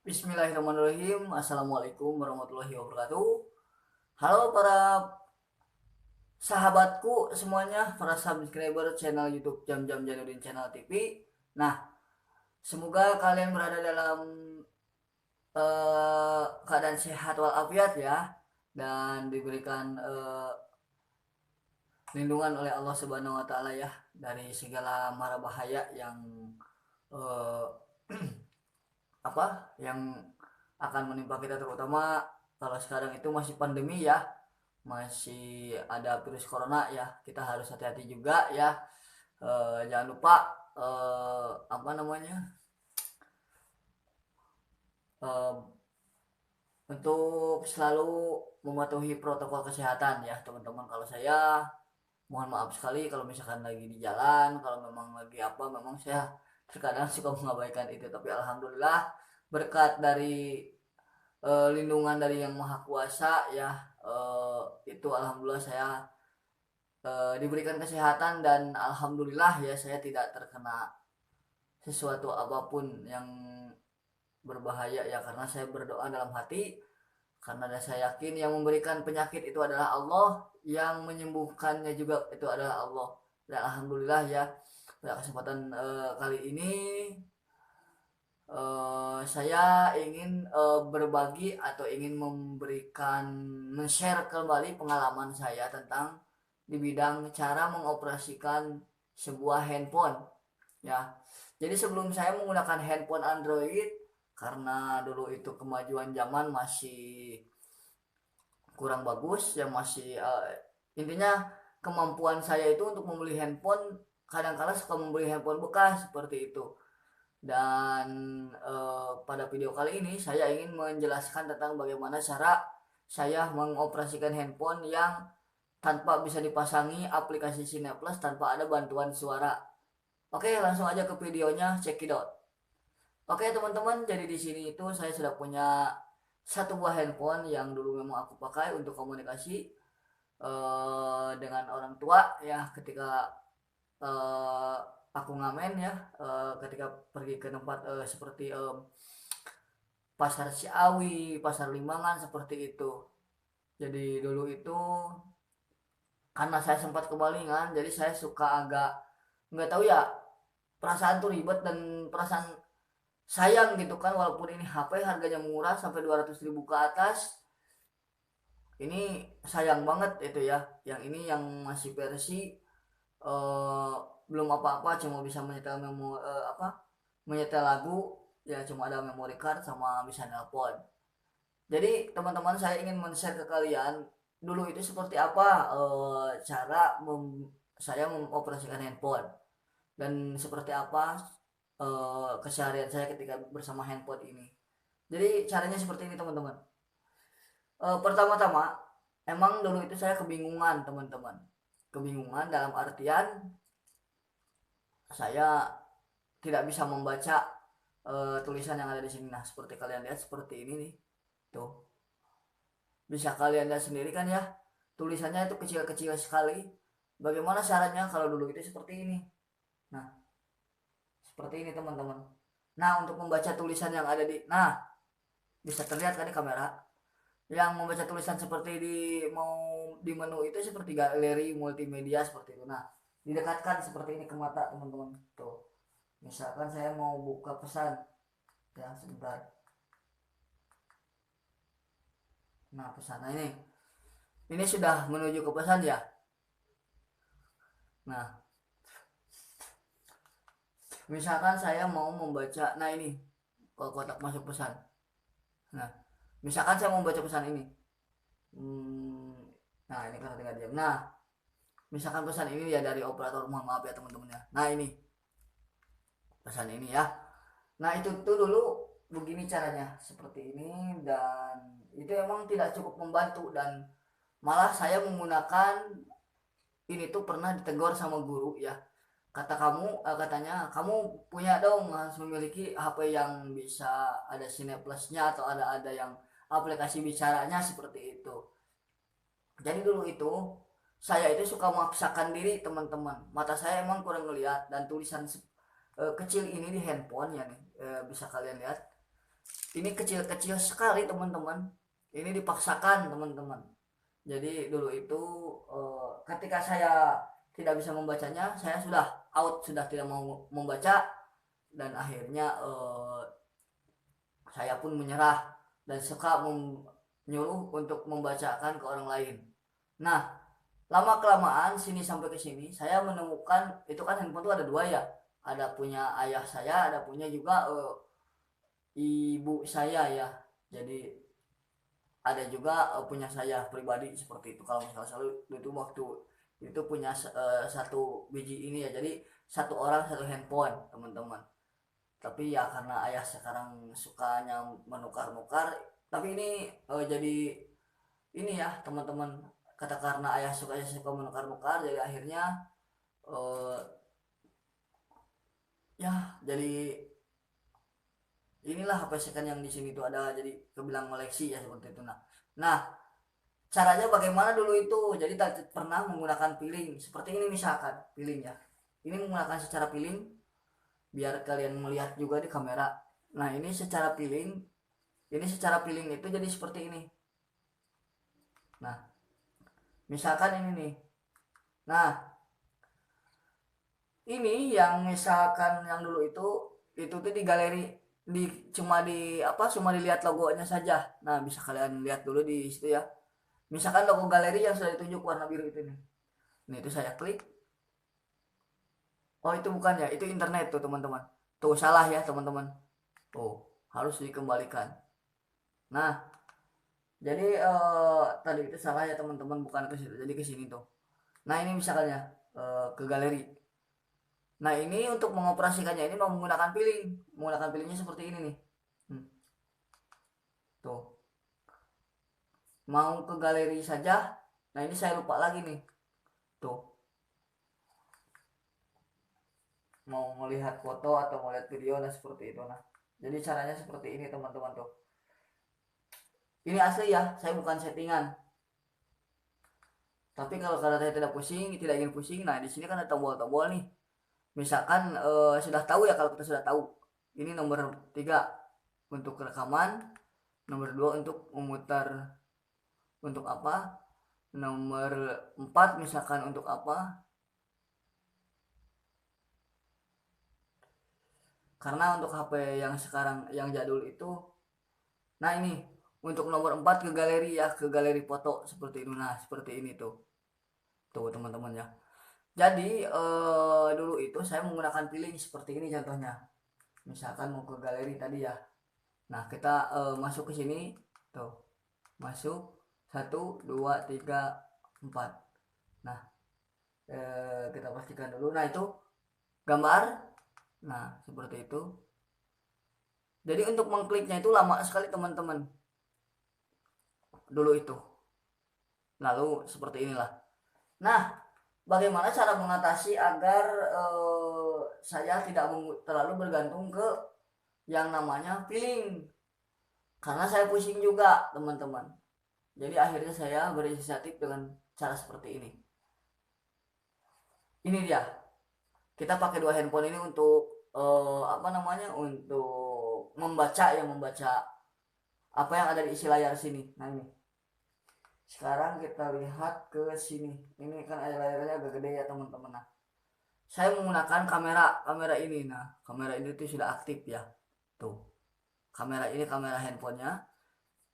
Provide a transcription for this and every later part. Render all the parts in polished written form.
Bismillahirrahmanirrahim. Assalamualaikum warahmatullahi wabarakatuh. Halo para sahabatku semuanya, para subscriber channel YouTube Jam-Jam Janudin Channel TV. Nah, semoga kalian berada dalam keadaan sehat walafiat ya, dan diberikan lindungan oleh Allah Subhanahu wa taala ya dari segala mara bahaya yang eh, yang akan menimpa kita, terutama kalau sekarang itu masih pandemi ya, masih ada virus corona ya, kita harus hati-hati juga ya. Jangan lupa apa namanya eh, untuk selalu mematuhi protokol kesehatan ya teman-teman. Kalau saya mohon maaf sekali kalau misalkan lagi di jalan, kalau memang lagi apa, memang saya terkadang suka mengabaikan itu, tapi alhamdulillah berkat dari lindungan dari yang maha kuasa ya, itu alhamdulillah saya diberikan kesehatan, dan alhamdulillah ya saya tidak terkena sesuatu apapun yang berbahaya ya, karena saya berdoa dalam hati, karena saya yakin yang memberikan penyakit itu adalah Allah, yang menyembuhkannya juga itu adalah Allah. Dan alhamdulillah ya, pada kesempatan kali ini saya ingin berbagi atau ingin men-share kembali pengalaman saya tentang di bidang cara mengoperasikan sebuah handphone ya. Jadi sebelum saya menggunakan handphone Android, karena dulu itu kemajuan zaman masih kurang bagus ya, masih intinya kemampuan saya itu untuk membeli handphone, kadang-kala suka membeli handphone bekas seperti itu. Dan pada video kali ini saya ingin menjelaskan tentang bagaimana cara saya mengoperasikan handphone yang tanpa bisa dipasangi aplikasi Cineplus, tanpa ada bantuan suara. Oke, langsung aja ke videonya, cekidot. Oke teman-teman, jadi di sini itu saya sudah punya satu buah handphone yang dulu memang aku pakai untuk komunikasi dengan orang tua ya, ketika eh, aku ngamen ya, ketika pergi ke tempat seperti pasar Ciawi, pasar Limbangan seperti itu. Jadi dulu itu karena saya sempat kebalingan, jadi saya suka agak nggak tahu ya, perasaan tuh ribet dan perasaan sayang gitu kan, walaupun ini HP harganya murah sampai 200.000 ke atas, ini sayang banget itu ya. Yang ini yang masih versi eh, belum apa-apa, cuma bisa menyetel menyetel lagu ya, cuma ada memory card sama bisa nelpon. Jadi teman-teman, saya ingin men-share ke kalian dulu itu seperti apa cara saya mengoperasikan handphone, dan seperti apa keseharian saya ketika bersama handphone ini. Jadi caranya seperti ini teman-teman. Pertama-tama, emang dulu itu saya kebingungan teman-teman. Kebingungan dalam artian saya tidak bisa membaca tulisan yang ada di sini. Nah, seperti kalian lihat seperti ini nih. Tuh. Bisa kalian lihat sendiri kan ya. Tulisannya itu kecil-kecil sekali. Bagaimana caranya kalau dulu itu seperti ini. Nah, seperti ini teman-teman. Nah, untuk membaca tulisan yang ada bisa terlihat kan di kamera. Yang membaca tulisan seperti di menu itu seperti galeri multimedia seperti itu. Nah, didekatkan seperti ini ke mata teman-teman. Tuh. Misalkan saya mau buka pesan, ya sebentar. Nah, pesan ini sudah menuju ke pesan ya. Nah, misalkan saya mau membaca, nah ini kotak masuk pesan. Nah, misalkan saya mau membaca pesan ini. Hmm, nah ini kan tinggal diam. Nah, misalkan pesan ini ya dari operator, mohon maaf ya teman-teman ya. Nah ini pesan ini ya. Nah itu tuh dulu begini caranya seperti ini, dan itu emang tidak cukup membantu, dan malah saya menggunakan ini tuh pernah ditegur sama guru ya. Katanya kamu punya dong, harus memiliki HP yang bisa ada Cineplusnya atau ada yang aplikasi bicaranya seperti itu. Jadi dulu itu saya itu suka memaksakan diri teman-teman. Mata saya emang kurang ngelihat, dan tulisan kecil ini di handphone ya nih, bisa kalian lihat. Ini kecil-kecil sekali teman-teman, ini dipaksakan teman-teman. Jadi dulu itu ketika saya tidak bisa membacanya, saya sudah out, sudah tidak mau membaca, dan akhirnya saya pun menyerah dan suka menyuruh untuk membacakan ke orang lain. Nah, lama kelamaan sini sampai ke sini saya menemukan itu kan handphone itu ada dua ya, ada punya ayah saya, ada punya juga ibu saya ya. Jadi ada juga punya saya pribadi seperti itu. Kalau misalnya selalu itu waktu itu punya satu biji ini ya, jadi satu orang satu handphone teman-teman. Tapi ya karena ayah sekarang sukanya menukar-nukar, tapi ini jadi ini ya teman-teman, kata karena ayah suka menukar-nukar, jadi akhirnya eh, ya jadi inilah HP second yang di sini tuh ada, jadi kebilang koleksi ya seperti itu. Nah caranya bagaimana dulu itu, jadi tak pernah menggunakan piling seperti ini, misalkan piling ya, ini menggunakan secara piling biar kalian melihat juga di kamera. Nah ini secara piling, ini secara piling itu jadi seperti ini. Nah misalkan ini nih, nah ini yang misalkan yang dulu itu tuh di galeri, cuma di apa, cuma dilihat logonya saja. Nah bisa kalian lihat dulu di situ ya, misalkan logo galeri yang sudah ditunjuk warna biru itu nih. Nah itu saya klik, oh itu bukan ya, itu internet tuh teman-teman, tuh salah ya teman-teman, tuh harus dikembalikan. Nah jadi tadi itu salah ya teman-teman, bukan ke situ, jadi ke sini tuh. Nah ini misalkan ya, ke galeri. Nah ini untuk mengoperasikannya ini mau menggunakan piling, menggunakan pilingnya seperti ini nih. Hmm, tuh mau ke galeri saja. Nah ini saya lupa lagi nih, tuh mau melihat foto atau melihat video, nah seperti itu. Nah jadi caranya seperti ini teman-teman tuh. Ini asli ya, saya bukan settingan. Tapi kalau saya tidak pusing, tidak ingin pusing, nah di sini kan ada tombol-tombol nih. Misalkan sudah tahu ya, kalau kita sudah tahu. Ini nomor 3 untuk rekaman, nomor 2 untuk memutar untuk apa, nomor 4 misalkan untuk apa. Karena untuk HP yang sekarang yang jadul itu, nah ini untuk nomor 4 ke galeri ya, ke galeri foto seperti itu. Nah seperti ini tuh, tuh teman-teman ya. Jadi dulu itu saya menggunakan piling seperti ini contohnya. Misalkan mau ke galeri tadi ya. Nah kita masuk ke sini tuh, masuk 1 2 3 4. Nah kita pastikan dulu. Nah itu gambar. Nah seperti itu. Jadi untuk mengkliknya itu lama sekali teman-teman dulu itu. Lalu seperti inilah. Nah bagaimana cara mengatasi agar saya tidak terlalu bergantung ke yang namanya piling, karena saya pusing juga teman-teman. Jadi akhirnya saya berinisiatif dengan cara seperti ini dia, kita pakai dua handphone ini untuk apa namanya, untuk membaca, yang membaca apa yang ada di isi layar sini. Nah ini sekarang kita lihat ke sini, ini kan layarnya agak gede ya teman-teman. Nah saya menggunakan kamera ini. Nah kamera ini tuh sudah aktif ya, tuh kamera ini, kamera handphonenya.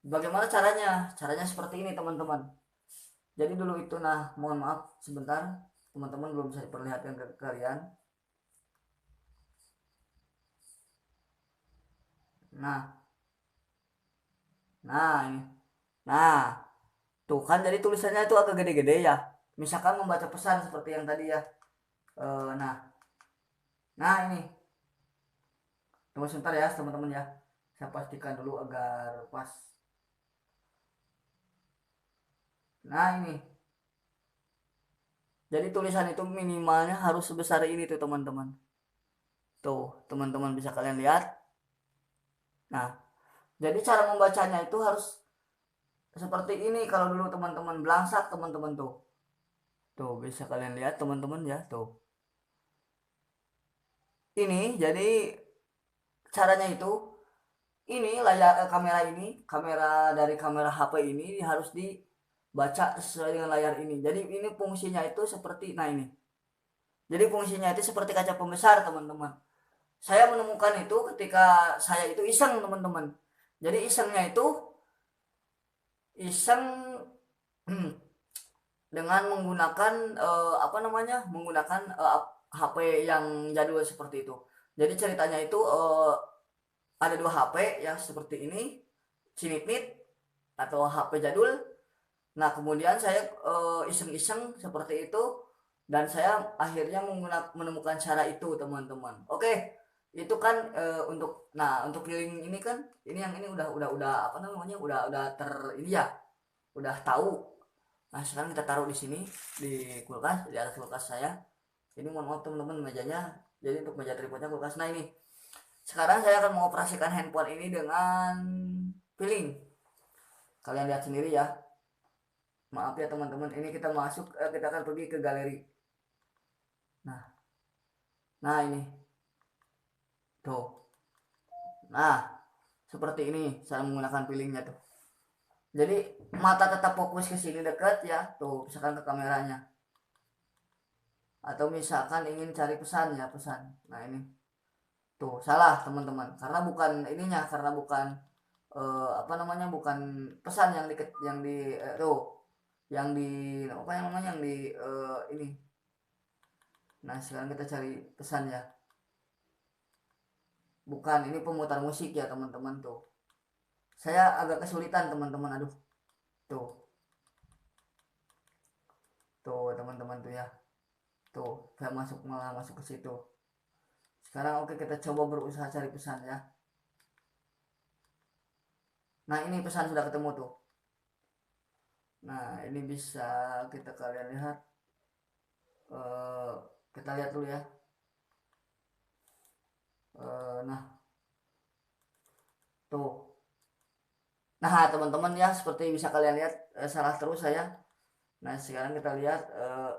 Bagaimana caranya? Caranya seperti ini teman-teman. Jadi dulu itu, nah mohon maaf sebentar teman-teman, belum bisa diperlihatkan ke kalian. Nah nah ini, nah tuh kan jadi tulisannya itu agak gede-gede ya, misalkan membaca pesan seperti yang tadi ya. Nah ini tunggu sebentar ya teman-teman ya, saya pastikan dulu agar pas. Nah ini, jadi tulisan itu minimalnya harus sebesar ini tuh teman-teman. Tuh teman-teman bisa kalian lihat. Nah jadi cara membacanya itu harus seperti ini. Kalau dulu teman-teman belangsak teman-teman tuh bisa kalian lihat teman-teman ya, tuh ini jadi caranya itu ini layar kamera dari kamera HP ini harus dibaca sesuai dengan layar ini. Jadi ini fungsinya itu seperti ini. Jadi fungsinya itu seperti kaca pembesar, teman-teman. Saya menemukan itu ketika saya itu iseng, teman-teman. Jadi isengnya itu iseng dengan menggunakan menggunakan HP yang jadul seperti itu. Jadi ceritanya itu ada dua HP yang seperti ini, Cinitnit atau HP jadul. Nah, kemudian saya iseng-iseng seperti itu dan saya akhirnya menemukan cara itu, teman-teman. Oke, itu kan untuk keliling ini kan ini yang ini udah apa namanya? Udah ini ya, udah tahu. Nah, sekarang kita taruh di sini di kulkas, di atas kulkas saya. Ini mohon maaf teman-teman mejanya. Jadi untuk meja tripodnya kulkas. Nah, ini. Sekarang saya akan mengoperasikan handphone ini dengan feeling. Kalian lihat sendiri ya. Maaf ya teman-teman, ini kita kita akan pergi ke galeri. Nah ini tuh. Nah, seperti ini saya menggunakan feelingnya tuh. Jadi mata tetap fokus ke sini dekat ya, tuh misalkan ke kameranya. Atau misalkan ingin cari pesan ya, pesan. Nah ini tuh salah teman-teman, karena bukan ininya, karena bukan bukan pesan tuh yang di yang di ini. Nah, sekarang kita cari pesan ya. Bukan, ini pemutar musik ya teman-teman tuh. Saya agak kesulitan teman-teman, aduh. Tuh. Tuh teman-teman tuh ya. Tuh, saya malah masuk ke situ. Sekarang oke, kita coba berusaha cari pesan ya. Nah, ini pesan sudah ketemu tuh. Nah, ini bisa kalian lihat. Kita lihat dulu ya. Nah, tuh. Nah, teman-teman ya, seperti bisa kalian lihat, salah terus saya. Nah, sekarang kita lihat,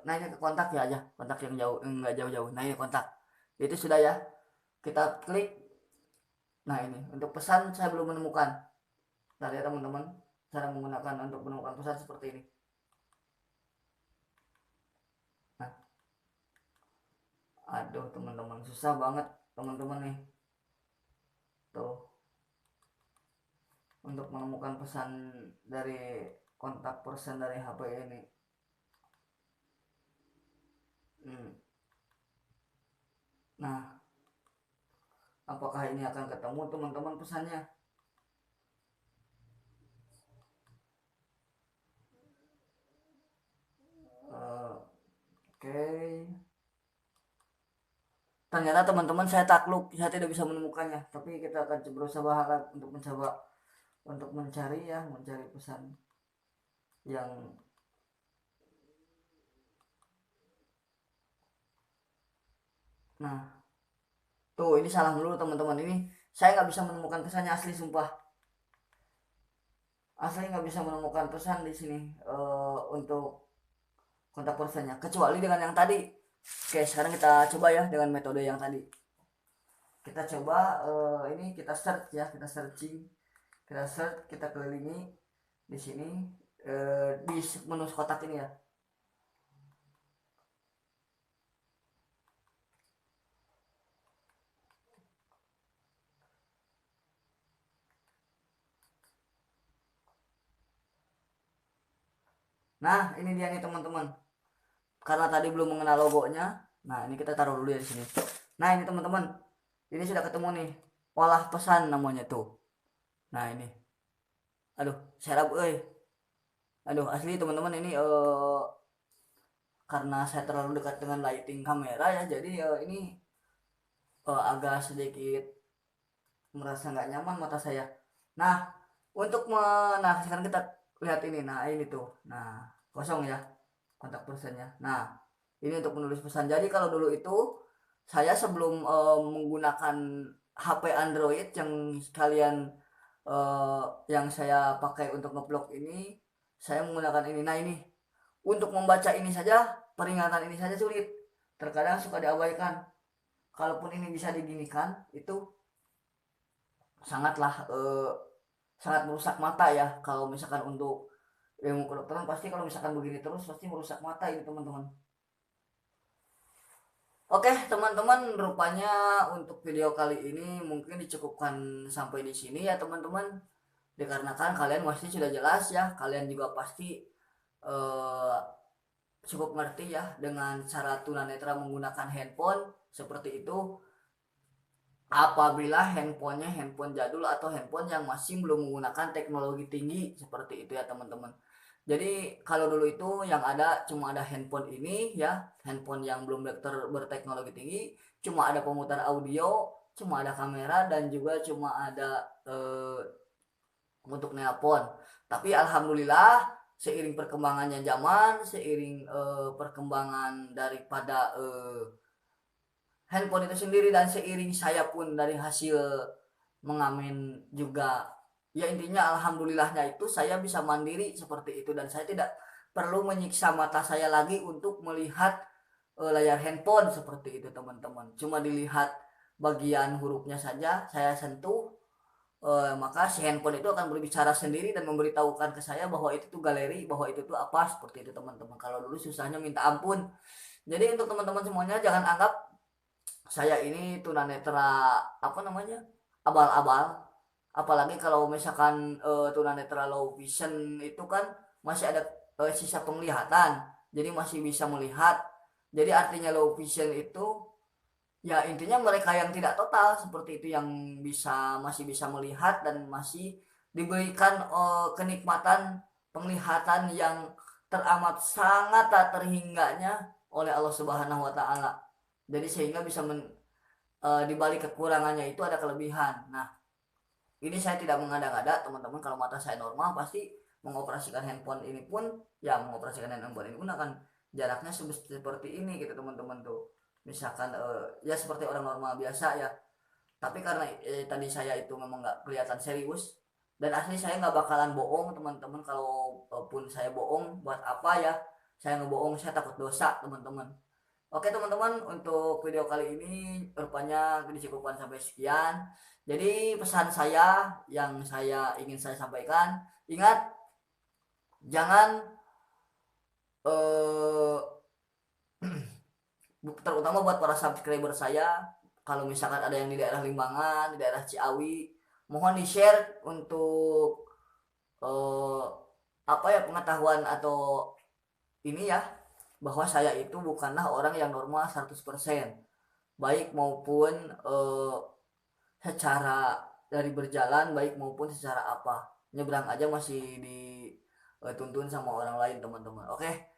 nah ini ke kontak ya aja, kontak yang jauh, enggak jauh-jauh. Nah, ini kontak. Itu sudah ya. Kita klik. Nah, ini untuk pesan saya belum menemukan. Nah, ya teman-teman, cara menggunakan untuk menemukan pesan seperti ini. Nah, aduh teman-teman, susah banget teman-teman nih. Tuh. Untuk menemukan pesan dari kontak person dari HP ini. Nah, apakah ini akan ketemu teman-teman pesannya? Oke. Ternyata teman-teman saya takluk, saya tidak bisa menemukannya. Tapi kita akan berusaha untuk mencari ya, mencari pesan yang nah tuh ini salah dulu teman-teman, ini saya nggak bisa menemukan pesannya, asli sumpah, asli nggak bisa menemukan pesan di sini untuk kontak personnya kecuali dengan yang tadi. Oke, sekarang kita coba ya dengan metode yang tadi. Kita coba ini kita search ya, kita searching, kita search, kita kelilingi di sini di menu kotak ini ya. Nah, ini dia nih teman-teman. Karena tadi belum mengenal logonya. Nah, ini kita taruh dulu ya di sini. Nah, ini teman-teman. Ini sudah ketemu nih. Olah pesan namanya tuh. Nah, ini. Aduh, serap euy. Aduh, asli teman-teman ini karena saya terlalu dekat dengan lighting kamera ya. Jadi ini agak sedikit merasa nggak nyaman mata saya. Nah, nah sekarang kita lihat ini. Nah, ini tuh. Nah, kosong ya kontak personnya. Nah, ini untuk menulis pesan. Jadi kalau dulu itu saya sebelum menggunakan HP Android yang sekalian yang saya pakai untuk ngeblok ini, saya menggunakan ini. Nah, ini untuk membaca ini saja, peringatan ini saja sulit, terkadang suka diabaikan. Kalaupun ini bisa diginikan, itu sangatlah sangat merusak mata ya. Kalau misalkan untuk ilmu kedokteran pasti kalau misalkan begini terus pasti merusak mata ini teman-teman. Oke teman-teman, rupanya untuk video kali ini mungkin dicukupkan sampai di sini ya teman-teman. Dikarenakan kalian pasti sudah jelas ya, kalian juga pasti eh, cukup ngerti ya dengan cara tunanetra menggunakan handphone seperti itu. Apabila handphonenya handphone jadul atau handphone yang masih belum menggunakan teknologi tinggi seperti itu ya teman-teman. Jadi kalau dulu itu yang ada cuma ada handphone ini ya, handphone yang belum berteknologi tinggi, cuma ada pemutar audio, cuma ada kamera dan juga cuma ada untuk nelpon. Tapi alhamdulillah seiring perkembangannya zaman, seiring perkembangan daripada handphone itu sendiri dan seiring saya pun dari hasil mengamen juga, ya intinya alhamdulillahnya itu saya bisa mandiri seperti itu dan saya tidak perlu menyiksa mata saya lagi untuk melihat layar handphone seperti itu teman-teman. Cuma dilihat bagian hurufnya saja saya sentuh, maka si handphone itu akan berbicara sendiri dan memberitahukan ke saya bahwa itu tuh galeri, bahwa itu tuh apa seperti itu teman-teman. Kalau dulu susahnya minta ampun. Jadi untuk teman-teman semuanya jangan anggap saya ini tunanetra apa namanya abal-abal, apalagi kalau misalkan tunanetra low vision itu kan masih ada sisa penglihatan, jadi masih bisa melihat. Jadi artinya low vision itu ya intinya mereka yang tidak total seperti itu yang masih bisa melihat dan masih diberikan kenikmatan penglihatan yang teramat sangat tak terhingganya oleh Allah Subhanahu wa taala. Jadi sehingga bisa di balik kekurangannya itu ada kelebihan. Nah, ini saya tidak mengada-ngada teman-teman, kalau mata saya normal pasti mengoperasikan handphone ini pun ya mengoperasikan handphone ini pun akan jaraknya seperti ini gitu teman-teman tuh. Misalkan ya seperti orang normal biasa ya. Tapi karena tadi saya itu memang nggak kelihatan serius dan asli saya nggak bakalan bohong teman-teman. Kalau pun saya bohong buat apa ya? Saya ngebohong, saya takut dosa teman-teman. Oke teman-teman, untuk video kali ini rupanya dicukupkan sampai sekian. Jadi pesan saya yang ingin saya sampaikan, ingat jangan terutama buat para subscriber saya, kalau misalkan ada yang di daerah Limbangan, di daerah Ciawi, mohon di share untuk apa ya pengetahuan atau ini ya, bahwa saya itu bukanlah orang yang normal 100%, baik maupun secara dari berjalan, baik maupun secara apa, nyebrang aja masih dituntun sama orang lain teman-teman. Oke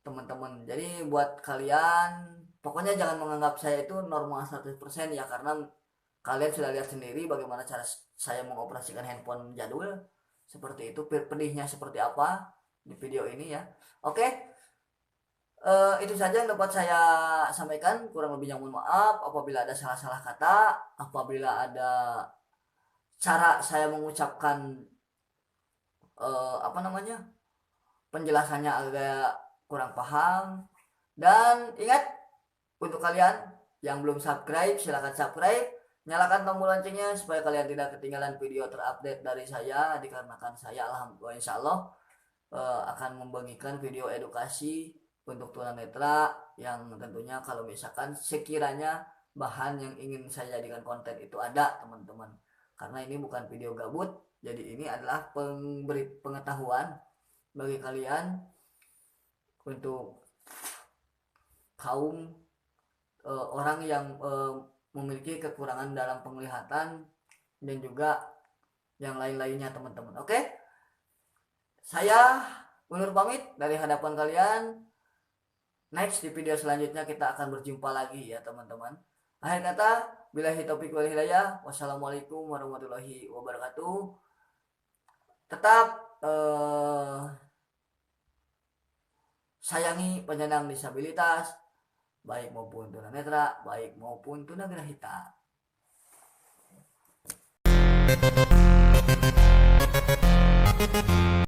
teman-teman, jadi buat kalian pokoknya jangan menganggap saya itu normal 100% ya, karena kalian sudah lihat sendiri bagaimana cara saya mengoperasikan handphone jadul seperti itu, pedihnya seperti apa di video ini ya. Oke. Itu saja yang dapat saya sampaikan, kurang lebihnya mohon maaf apabila ada salah-salah kata, apabila ada cara saya mengucapkan apa namanya penjelasannya agak kurang paham. Dan ingat, untuk kalian yang belum subscribe silahkan subscribe, nyalakan tombol loncengnya supaya kalian tidak ketinggalan video terupdate dari saya, dikarenakan saya alhamdulillah insyaallah akan membagikan video edukasi untuk tunanetra yang tentunya kalau misalkan sekiranya bahan yang ingin saya jadikan konten itu ada teman-teman, karena ini bukan video gabut, jadi ini adalah pemberi pengetahuan bagi kalian untuk kaum orang yang memiliki kekurangan dalam penglihatan dan juga yang lain-lainnya teman-teman. Oke, saya undur pamit dari hadapan kalian. Next di video selanjutnya kita akan berjumpa lagi ya teman-teman. Akhir kata, billahi taufiq wal hidayah. Wassalamualaikum warahmatullahi wabarakatuh. Tetap sayangi penyandang disabilitas, baik maupun tunanetra, baik maupun tunagrahita.